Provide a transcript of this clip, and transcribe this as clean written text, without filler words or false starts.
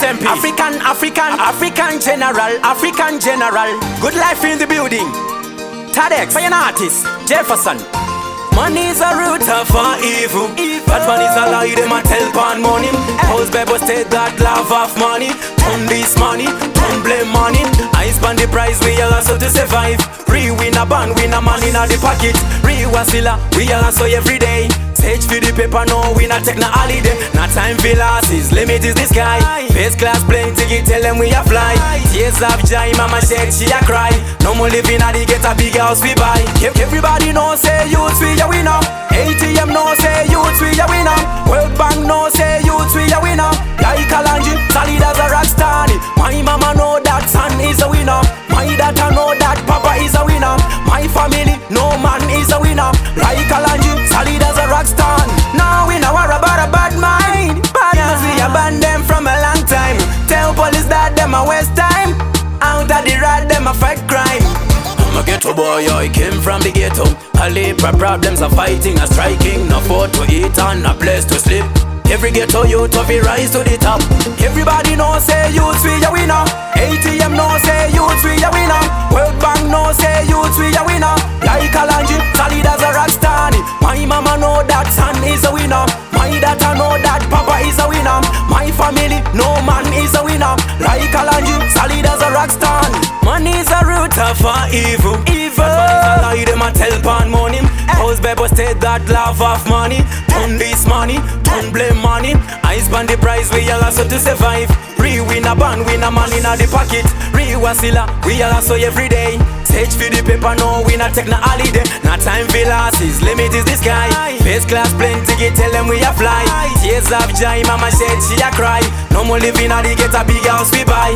SMP. African general. Goodlife in the building. Tadex, for an artist, Jefferson. Money is a root of evil. That man is a lie, them a tell pan money. House people state that love of money. Turn this money, turn blame money. I spend the price, we all hustle to survive. Win a band, win a man in the pocket. Wasila, we all hustle every day. Stage for the paper, no, we not take no holiday. Not time for losses, limit is the sky. First class plane ticket, tell them we a fly. Tears of joy, mama shed, she a cry. No more living at the get a big house we buy. Everybody know say youths we a winner. ATM know say youths we a winner. World Bank know say youths we a winner. Like Kalanji, solid as a rock star. My mama know that son is a winner. My daughter know that papa is a winner. My family, no man is a winner. Like Kalanji, solid as a rock star. Now we know about a bad mind. Badness we abandon them from a long time. Tell police that them a waste time. Out of the rad, them a fight crime. I'm a ghetto boy, I came from the ghetto. A heap of problems are fighting and striking. No food to eat and no place to sleep. Every ghetto youth of it rise to the top. Everybody know say youths we a winner. ATM know say youths we a winner. World Bank know say youths we a winner. Like Kalanji, solid as a rock star. My mama know that son is a winner. My daughter know that papa is a winner. My family, no man is a winner. Like Kalanji, solid as a rock star. Money is a root of evil. That man is a lie, them a tell pan money. House people state that love of money. Turn this money, turn blame money. I spend the price, we all hustle to survive. Win a band, win a man in the pocket. Wasila, we all hustle every day. Stage for the paper, no, we not take no holiday. Not time for losses, limit is the sky. First class plane ticket, tell them we a fly. Tears of joy, mama shed, she a cry. No more living at the get a big house we buy.